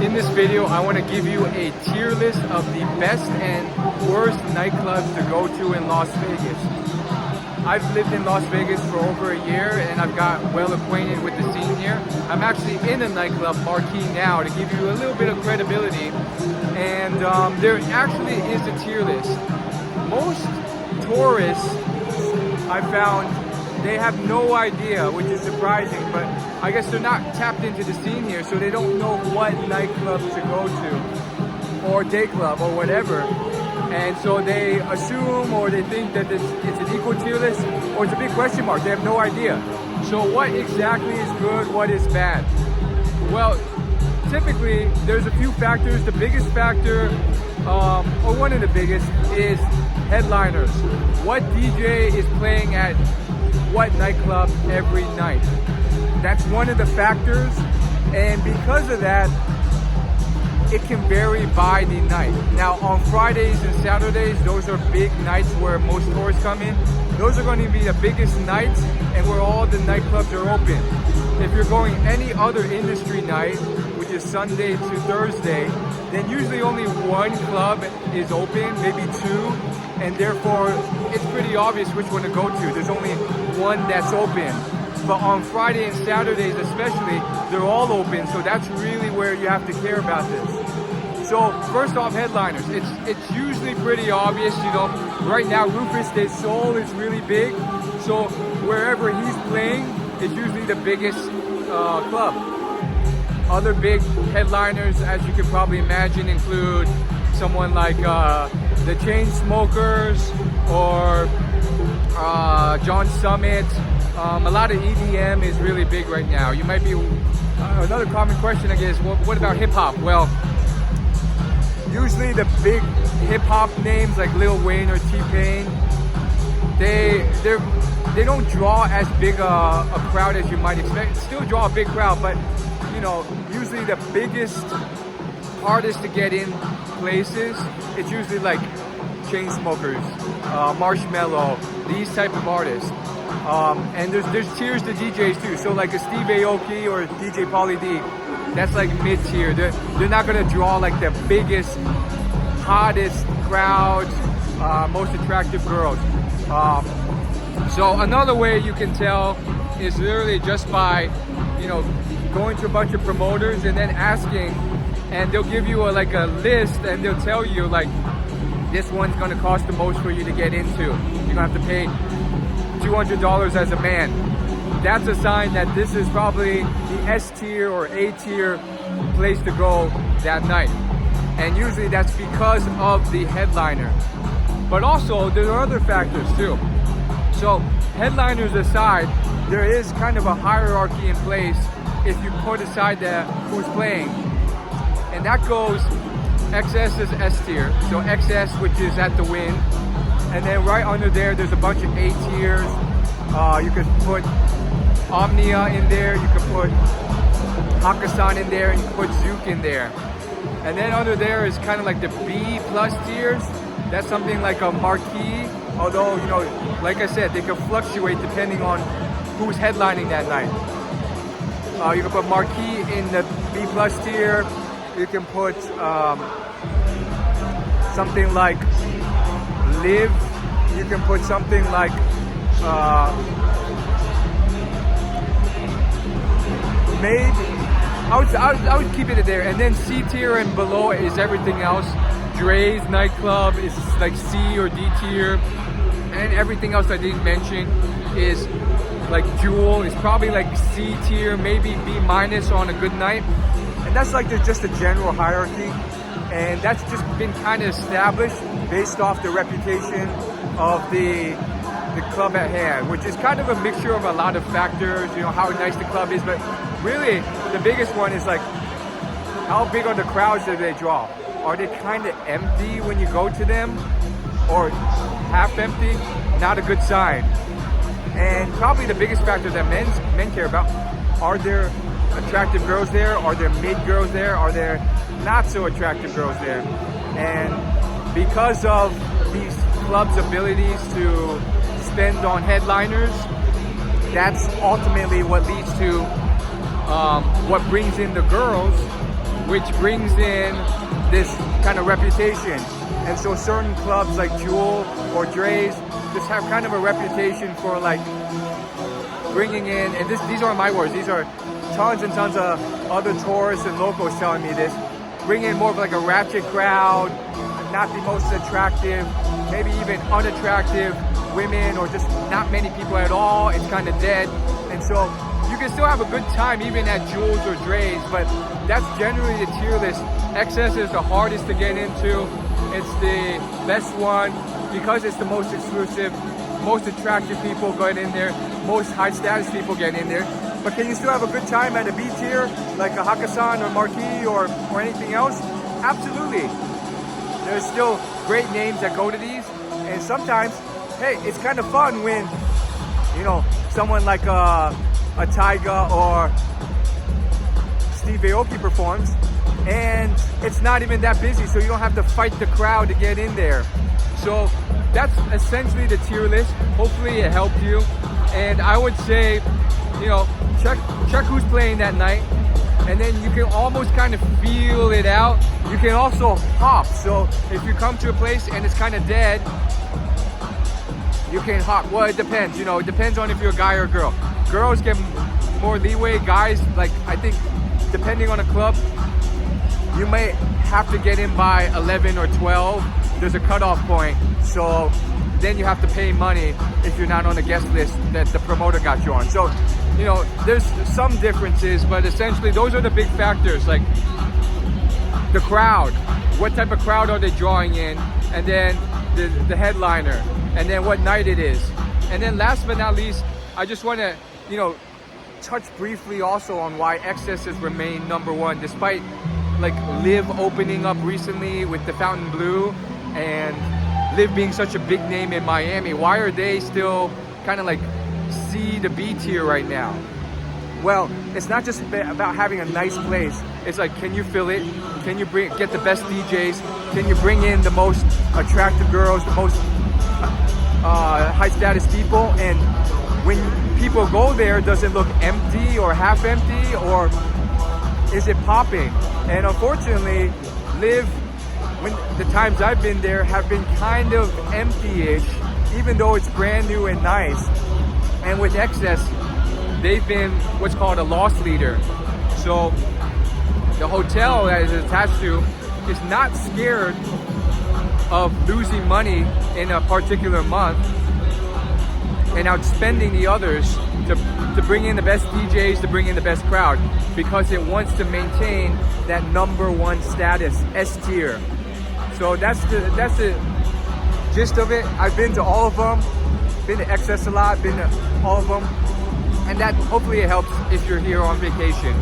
In this video, I want to give you a tier list of the best and worst nightclubs to go to in Las Vegas. I've lived in Las Vegas for over a year and I've got well acquainted with the scene here. I'm actually in a nightclub, Marquee, now to give you a little bit of credibility. And there actually is a tier list. Most tourists, I found, they have no idea, which is surprising, but I guess they're not tapped into the scene here, so they don't know what nightclub to go to, or day club, or whatever. And so they assume, or they think that it's an equal tier list, or it's a big question mark. They have no idea. So what exactly is good, what is bad? Well, typically, there's a few factors. The biggest factor, or one of the biggest, is headliners. What DJ is playing at what nightclub every night? That's one of the factors, and because of that, it can vary by the night. Now, on Fridays and Saturdays, those are big nights where most tourists come in. Those are going to be the biggest nights and where all the nightclubs are open. If you're going any other industry night, which is Sunday to Thursday, then usually only one club is open, maybe two, and therefore it's pretty obvious which one to go to. There's only one that's open. But on Friday and Saturdays especially, they're all open, so that's really where you have to care about this. So first off, headliners. It's usually pretty obvious, you know. Right now, Rufus de Sol is really big, so wherever he's playing, it's usually the biggest club. Other big headliners, as you can probably imagine, include someone like the Chainsmokers or John Summit. A lot of EDM is really big right now. You might be, another common question I guess, what about hip hop? Well, usually the big hip hop names like Lil Wayne or T-Pain, they don't draw as big a crowd as you might expect. Still draw a big crowd, but you know, usually the biggest, hardest to get in places, it's usually like Chainsmokers, Marshmello, these type of artists. And there's tiers to DJs too. So like a Steve Aoki or DJ Pauly D, that's like mid-tier. They're not gonna draw like the biggest, hottest crowds, most attractive girls. So another way you can tell is literally just by, you know, going to a bunch of promoters and then asking, and they'll give you like a list and they'll tell you like, this one's gonna cost the most for you to get into. You're gonna have to pay $200 as a man. That's a sign that this is probably the S tier or A tier place to go that night. And usually that's because of the headliner. But also there are other factors too. So headliners aside, there is kind of a hierarchy in place if you put aside who's playing. And that goes, XS is S tier. So XS, which is at the win. And then right under there, there's a bunch of A tiers. You could put Omnia in there. You could put Hakkasan in there. And you could put Zook in there. And then under there is kind of like the B plus tiers. That's something like a Marquee. Although, you know, like I said, they can fluctuate depending on who's headlining that night. You can put Marquee in the B plus tier. You can put something like Live. You can put something like Made. I would keep it there. And then C tier and below is everything else. Dre's nightclub is like C or D tier, and everything else I didn't mention is like Jewel is probably like C tier, maybe B minus on a good night. And that's like just a general hierarchy, and that's just been kind of established based off the reputation of the club at hand, which is kind of a mixture of a lot of factors, you know, how nice the club is, but really the biggest one is like, how big are the crowds that they draw? Are they kind of empty when you go to them, or half empty? Not a good sign. And probably the biggest factor that men care about, are there attractive girls there? Are there mid girls there? Are there not so attractive girls there? And because of these clubs' abilities to spend on headliners, that's ultimately what leads to what brings in the girls which brings in this kind of reputation. And so certain clubs like Jewel or Dre's just have kind of a reputation for like bringing in, and these aren't my words, these are tons and tons of other tourists and locals telling me this, bring in more of like a ratchet crowd, not the most attractive, maybe even unattractive women, or just not many people at all. It's kind of dead. And so you can still have a good time even at Jewel's or Dre's, but that's generally the tier list. XS is the hardest to get into. It's the best one because it's the most exclusive, most attractive people get in there, most high status people get in there. But can you still have a good time at a B tier, like a Hakkasan or Marquee or anything else? Absolutely. There's still great names that go to these, and sometimes, hey, it's kind of fun when, you know, someone like a Tyga or Steve Aoki performs, and it's not even that busy, so you don't have to fight the crowd to get in there. So that's essentially the tier list. Hopefully it helped you, and I would say, you know, check who's playing that night, and then you can almost kind of feel it out. You can also hop. So if you come to a place and it's kind of dead, you can hop. Well, it depends, you know, it depends on if you're a guy or a girl. Girls get more leeway. Guys, like, I think depending on the club, you may have to get in by 11 or 12. There's a cutoff point. So then you have to pay money if you're not on the guest list that the promoter got you on. So, you know, there's some differences, but essentially those are the big factors, like the crowd, what type of crowd are they drawing in, and then the headliner, and then what night it is. And then last but not least, I just want to, you know, touch briefly also on why XS has remained #1 despite like Liv opening up recently with the Fountain Blue and Liv being such a big name in Miami. Why are they still kind of like C to B tier right now? Well, it's not just about having a nice place. It's like, can you fill it? Can you get the best DJs? Can you bring in the most attractive girls, the most high status people? And when people go there, does it look empty or half empty, or is it popping? And unfortunately, Liv, when the times I've been there, have been kind of empty-ish, even though it's brand new and nice. And with XS, they've been what's called a loss leader. So the hotel that is attached to is not scared of losing money in a particular month and outspending the others to bring in the best DJs, to bring in the best crowd, because it wants to maintain that #1 status, S tier. So that's the gist of it. I've been to all of them, been to XS a lot, been to all of them, and that hopefully it helps if you're here on vacation.